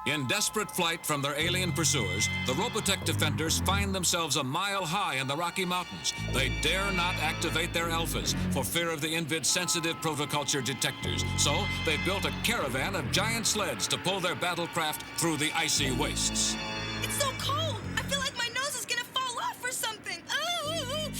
In desperate flight from their alien pursuers, the Robotech defenders find themselves a mile high in the Rocky Mountains. They dare not activate their alphas for fear of the Invid's sensitive protoculture detectors. So they built a caravan of giant sleds to pull their battlecraft through the icy wastes. It's so cold! I feel like my nose is gonna fall off or something! Oh.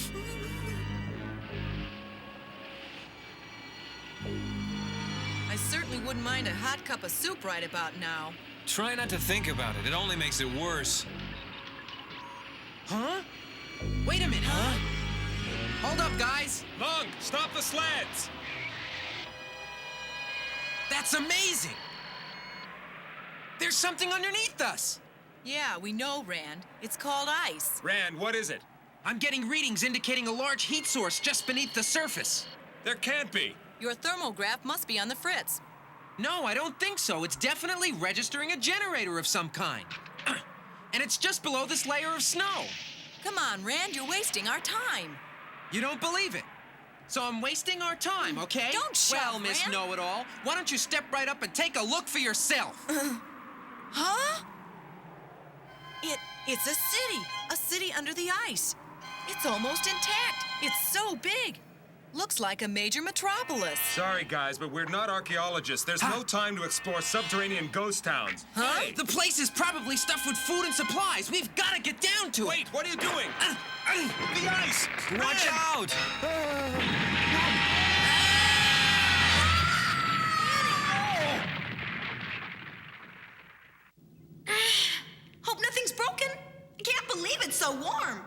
I certainly wouldn't mind a hot cup of soup right about now. Try not to think about it. It only makes it worse. Huh? Wait a minute. Huh? Hold up, guys. Lunk, stop the sleds! That's amazing. There's something underneath us. Yeah, we know, Rand. It's called ice. Rand, what is it? I'm getting readings indicating a large heat source just beneath the surface. There can't be. Your thermograph must be on the fritz. No, I don't think so. It's definitely registering a generator of some kind. And it's just below this layer of snow. Come on, Rand, you're wasting our time. You don't believe it? So I'm wasting our time, okay? Don't shout, Well, Miss Rand. Know-It-All, why don't you step right up and take a look for yourself? Huh? It's a city under the ice. It's almost intact. It's so big. Looks like a major metropolis. Sorry, guys, but we're not archaeologists. There's no time to explore subterranean ghost towns. Huh? Hey! The place is probably stuffed with food and supplies. We've got to get down to it. Wait, what are you doing? The ice! Watch out! Hope nothing's broken. I can't believe it's so warm.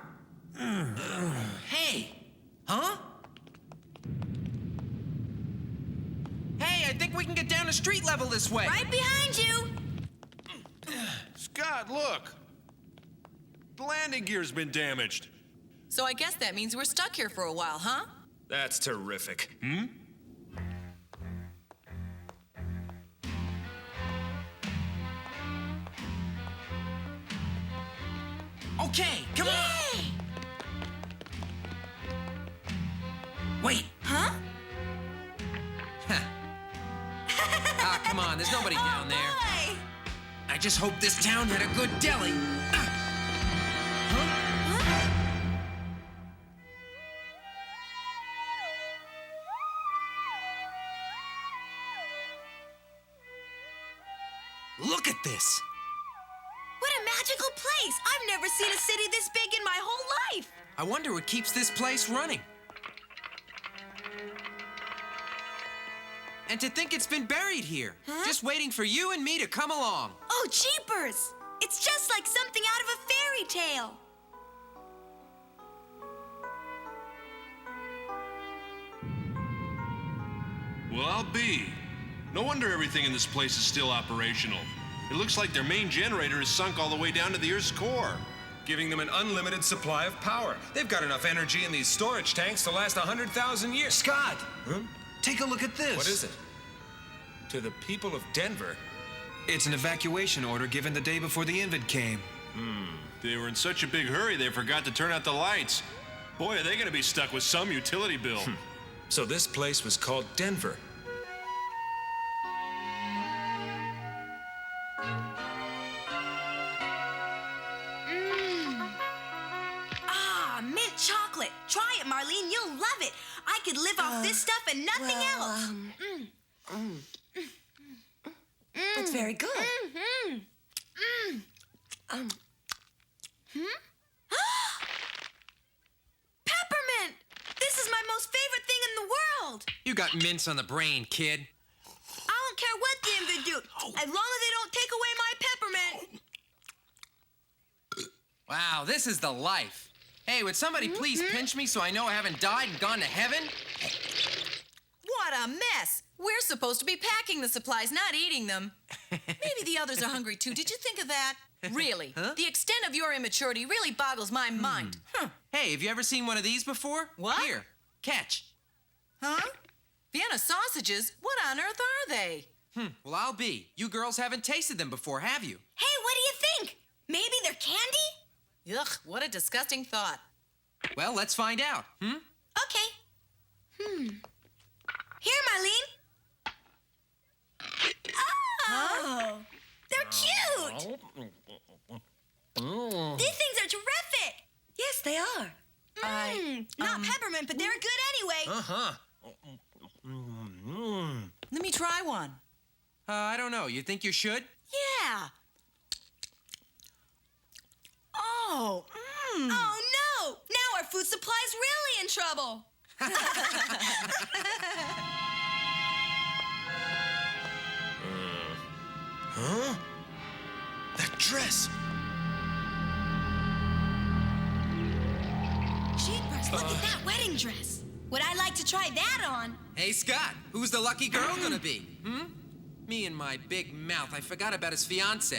Hey. Huh? Hey, I think we can get down to street level this way. Right behind you. Scott, look! The landing gear's been damaged. So I guess that means we're stuck here for a while, huh? That's terrific. Okay, come on. Wait. Huh? Ah, come on, there's nobody down there. Boy. I just hope this town had a good deli. Look at this. What a magical place. I've never seen a city this big in my whole life. I wonder what keeps this place running. And to think it's been buried here, just waiting for you and me to come along. Oh, jeepers. It's just like something out of a fairy tale. Well, I'll be. No wonder everything in this place is still operational. It looks like their main generator is sunk all the way down to the Earth's core. Giving them an unlimited supply of power. They've got enough energy in these storage tanks to last 100,000 years. Scott, Huh? take a look at this. What is it? To the people of Denver? It's an evacuation order given the day before the Invid came. They were in such a big hurry they forgot to turn out the lights. Boy, are they gonna be stuck with some utility bill. So this place was called Denver. Ah, mint chocolate. Try it, Marlene. You'll love it. I could live off this stuff and nothing else. It's very good. Peppermint! This is my most favorite thing in the world. You got mints on the brain, kid. I don't care what the Invid do, as long as they don't take away my peppermint. Wow, this is the life. Hey, would somebody please pinch me so I know I haven't died and gone to heaven? What a mess! We're supposed to be packing the supplies, not eating them. Maybe the others are hungry too. Did you think of that? Really? Huh? The extent of your immaturity really boggles my mind. Hey, have you ever seen one of these before? What? Here, catch. Huh? Vienna sausages? What on earth are they? Well, I'll be. You girls haven't tasted them before, have you? Hey, what do you think? Maybe they're candy? Ugh, what a disgusting thought. Well, let's find out. Okay. Here, Marlene. Oh, they're cute. These things are terrific. Yes, they are. Not peppermint, but they're good anyway. Let me try one. I don't know. You think you should? Yeah. Oh, Oh, no! Now our food supply's really in trouble. Huh? That dress! Jeepers, look at that wedding dress. Would I like to try that on? Hey, Scott, who's the lucky girl gonna be? Me and my big mouth. I forgot about his fiancee.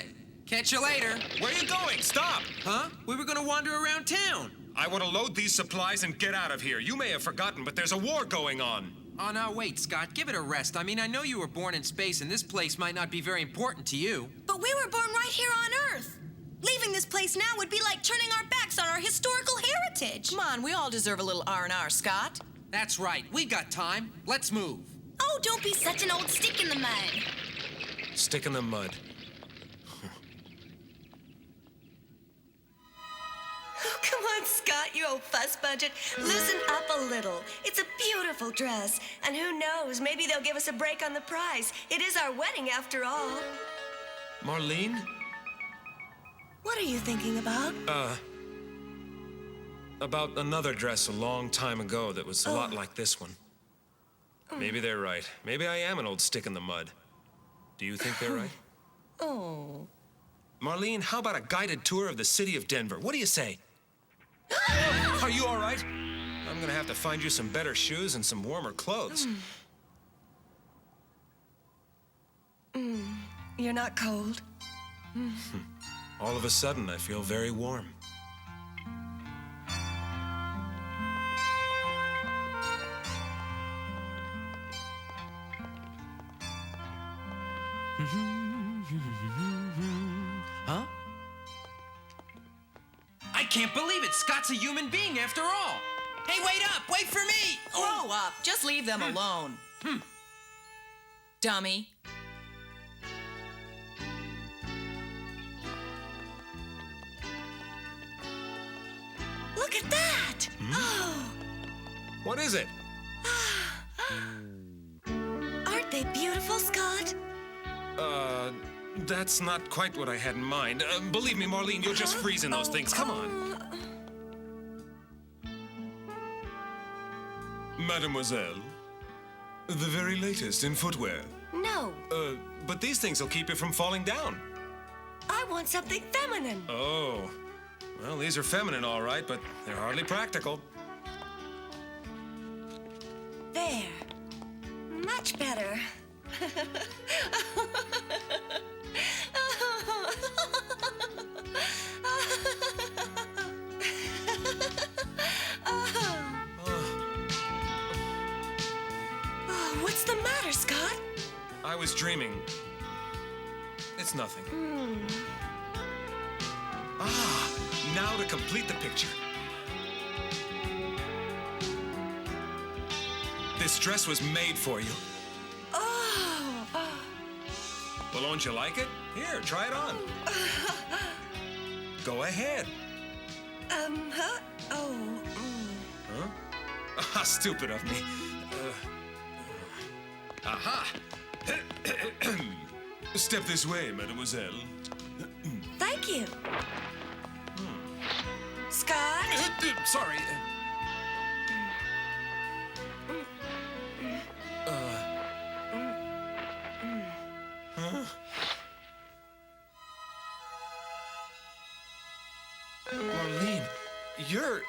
Catch you later. Where are you going? Stop! Huh? We were gonna wander around town. I want to load these supplies and get out of here. You may have forgotten, but there's a war going on. Oh, now wait, Scott. Give it a rest. I mean, I know you were born in space, and this place might not be very important to you. But we were born right here on Earth. Leaving this place now would be like turning our backs on our historical heritage. come on. We all deserve a little R&R, Scott. That's right. We've got time. Let's move. Oh, don't be such an old stick in the mud. Stick in the mud. Oh, come on, Scott, you old fuss budget. Loosen up a little. It's a beautiful dress. And who knows, maybe they'll give us a break on the price. It is our wedding after all. Marlene? What are you thinking about? About another dress a long time ago that was a lot like this one. Maybe they're right. Maybe I am an old stick in the mud. Do you think they're right? Oh. Marlene, how about a guided tour of the city of Denver? What do you say? Are you all right? I'm gonna have to find you some better shoes and some warmer clothes. You're not cold? All of a sudden, I feel very warm. Huh? I can't believe it. Scott's a human being after all. Hey, wait up. Wait for me. Grow up. Just leave them alone. Dummy. Look at that! Oh, What is it? aren't they beautiful, Scott? That's not quite what I had in mind. Believe me, Marlene, you'll just freeze in those things. Come on. Mademoiselle, the very latest in footwear. No, But these things will keep you from falling down. I want something feminine. Oh. Well, these are feminine, all right, but they're hardly practical. There. Much better. Oh, what's the matter, Scott? I was dreaming. It's nothing. Now to complete the picture. This dress was made for you. Oh. Well, don't you like it? Here, try it on. Go ahead. Huh? Oh. Huh? Ah, stupid of me. Aha! Step this way, mademoiselle. Thank you. Scott? Sorry. Huh? Marlene, you're...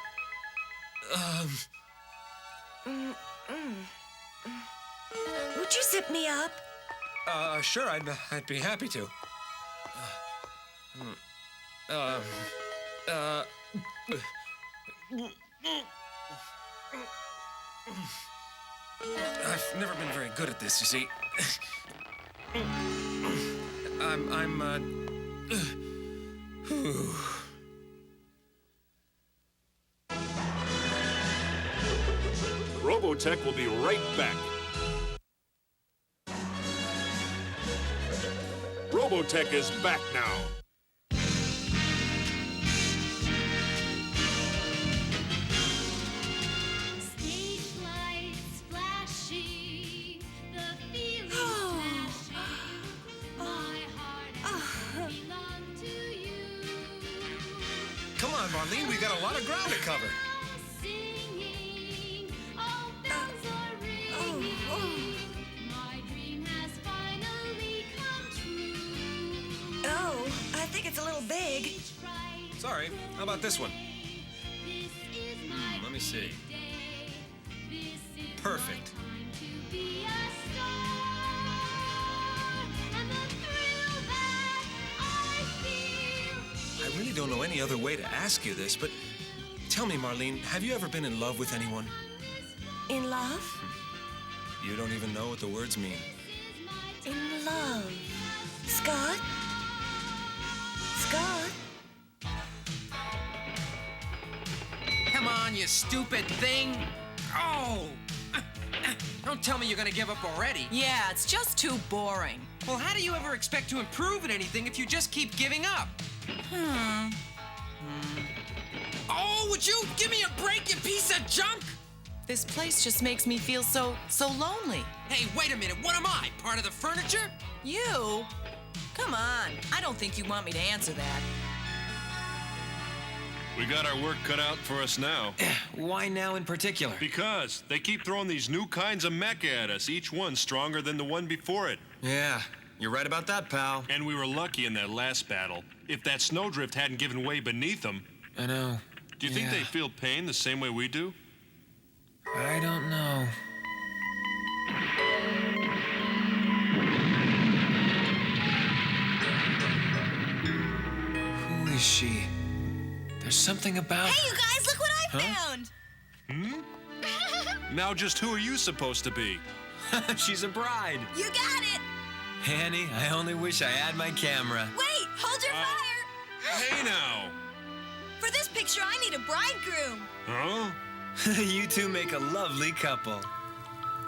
Would you zip me up? Sure, I'd be happy to. I've never been very good at this, you see. Robotech will be right back. Robotech is back now. on, Marlene. We got a lot of ground to cover. Oh, I think it's a little big. Sorry. How about this one? Let me see. Perfect. I really don't know any other way to ask you this, but tell me, Marlene, have you ever been in love with anyone? In love? You don't even know what the words mean. In love. Scott? Scott? Come on, you stupid thing! Oh! Don't tell me you're gonna give up already. Yeah, it's just too boring. Well, how do you ever expect to improve at anything if you just keep giving up? Oh, would you give me a break, you piece of junk? This place just makes me feel so lonely. Hey, wait a minute, what am I? Part of the furniture? You? Come on, I don't think you want me to answer that. We got our work cut out for us now. Why now in particular? Because they keep throwing these new kinds of mech at us, each one stronger than the one before it. Yeah, you're right about that, pal. And we were lucky in that last battle. If that snowdrift hadn't given way beneath them... I know. Do you think they feel pain the same way we do? I don't know. Who is she? There's something about... Hey, you guys, look what I found! Now just who are you supposed to be? She's a bride. You got it! Annie, I only wish I had my camera. Wait, hold your fire! Hey now! For this picture, I need a bridegroom. Huh? You two make a lovely couple.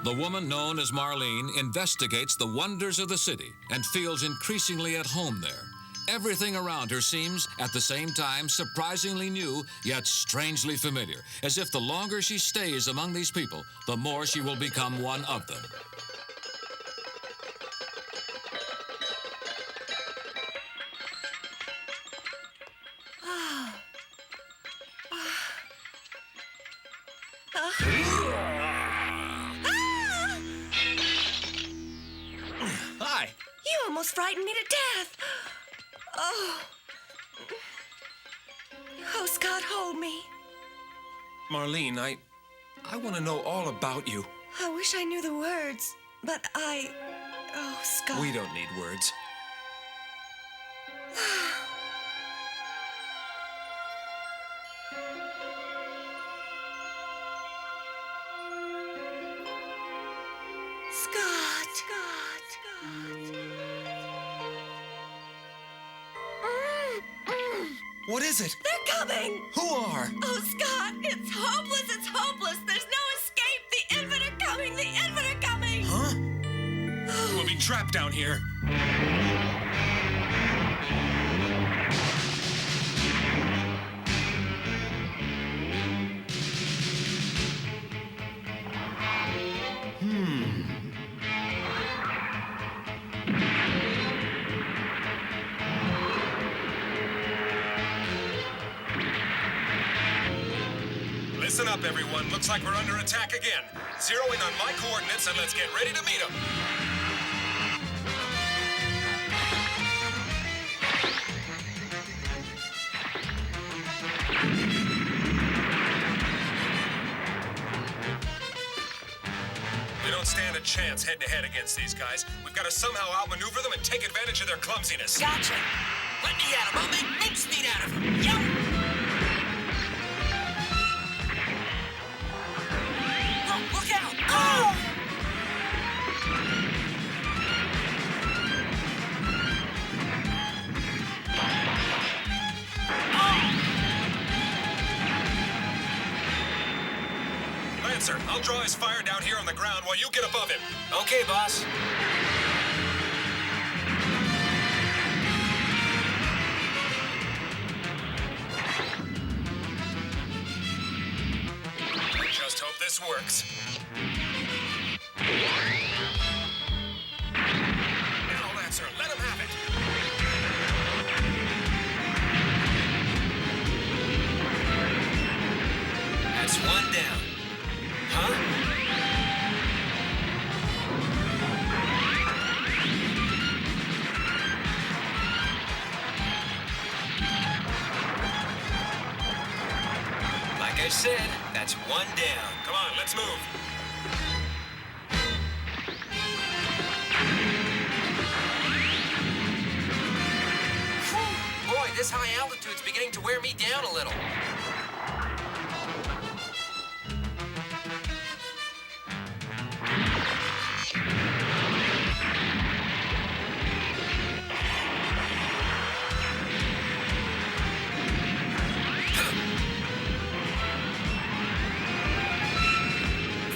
The woman known as Marlene investigates the wonders of the city and feels increasingly at home there. Everything around her seems, at the same time, surprisingly new, yet strangely familiar, as if the longer she stays among these people, the more she will become one of them. Hi. You almost frightened me to death. Oh. Oh, Scott, hold me. Marlene, I want to know all about you. I wish I knew the words, but Oh, Scott. We don't need words. Scott. What is it? They're coming. Who are? Oh, Scott, it's hopeless. It's hopeless. There's no escape. The Invid are coming. The Invid are coming. Huh? We'll be trapped down here. Listen up, everyone. Looks like we're under attack again. Zero in on my coordinates and let's get ready to meet them. We don't stand a chance head-to-head against these guys. We've got to somehow outmaneuver them and take advantage of their clumsiness. Gotcha. Let me at him. I'll make mint speed out of him. Yep. Look out! Oh! Lancer, I'll draw his fire down here on the ground while you get above him. Okay, boss. Just hope this works. Now, Lancer, let him have it. Like I said, that's one down. Come on, let's move. Boy, this high altitude's beginning to wear me down a little.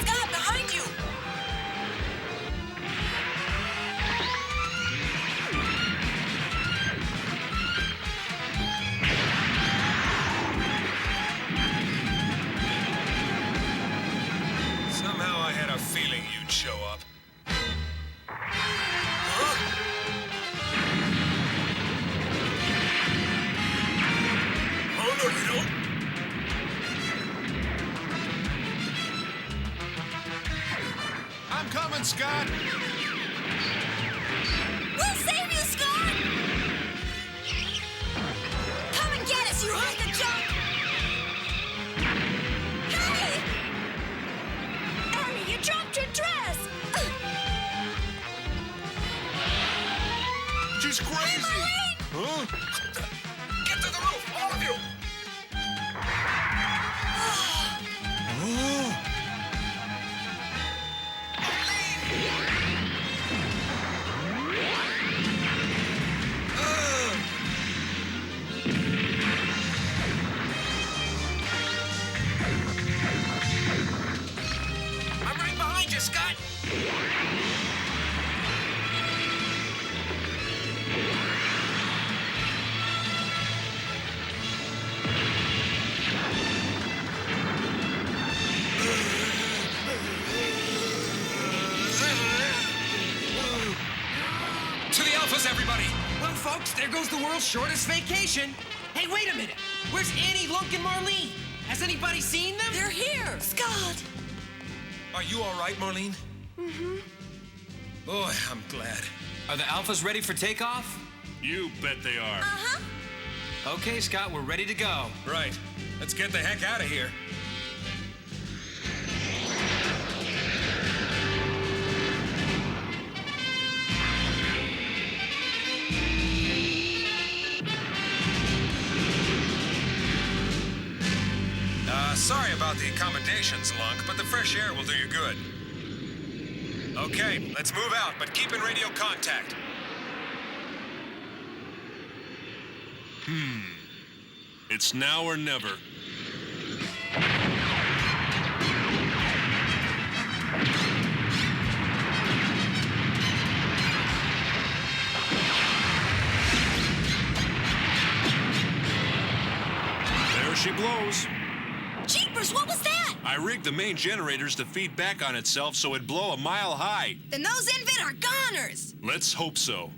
Scott, behind you! Somehow I had a feeling you'd show up. Oh, no, you don't. I'm coming, Scott. We'll save you, Scott! Come and get us, you hunk of junk! Hey! Annie, you dropped your dress! She's crazy. Huh? Get to the roof, all of you! I'm right behind you, Scott. To the Alphas, everybody! Well, folks, there goes the world's shortest vacation. Hey, wait a minute. Where's Annie, Lunk, and Marlene? Has anybody seen them? They're here! Scott! Are you all right, Marlene? Mm-hmm. Boy, I'm glad. Are the Alphas ready for takeoff? You bet they are. Uh-huh. Okay, Scott, we're ready to go. Right. Let's get the heck out of here. Sorry about the accommodations, Lunk, but the fresh air will do you good. Okay, let's move out, but keep in radio contact. It's now or never. There she blows. Jeepers, what was that? I rigged the main generators to feed back on itself so it'd blow a mile high. Then those Invid are goners! Let's hope so.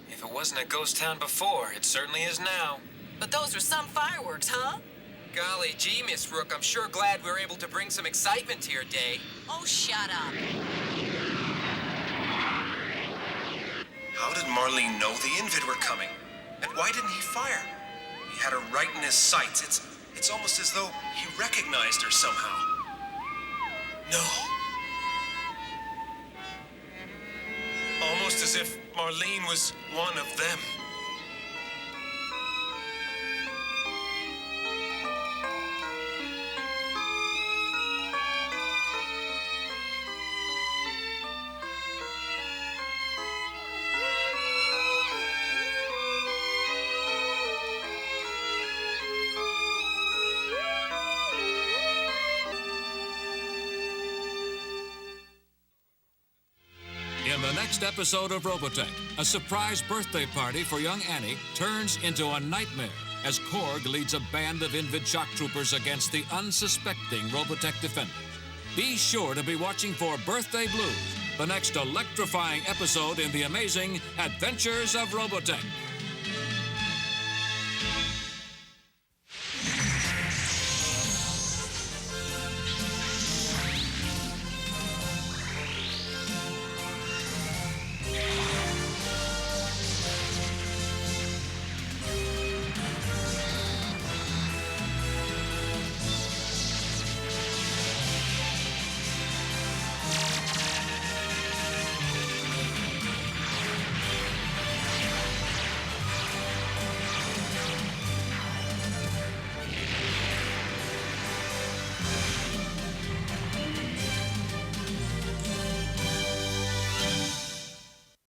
If it wasn't a ghost town before, it certainly is now. But those are some fireworks, huh? Golly gee, Miss Rook, I'm sure glad we were able to bring some excitement to your day. Oh, shut up. How did Marlene know the Invid were coming? And why didn't he fire? He had her right in his sights. It's almost as though he recognized her somehow. No. Almost as if Marlene was one of them. In the next episode of Robotech, a surprise birthday party for young Annie turns into a nightmare as Corg leads a band of Invid shock troopers against the unsuspecting Robotech defenders. Be sure to be watching for Birthday Blues, the next electrifying episode in the amazing Adventures of Robotech.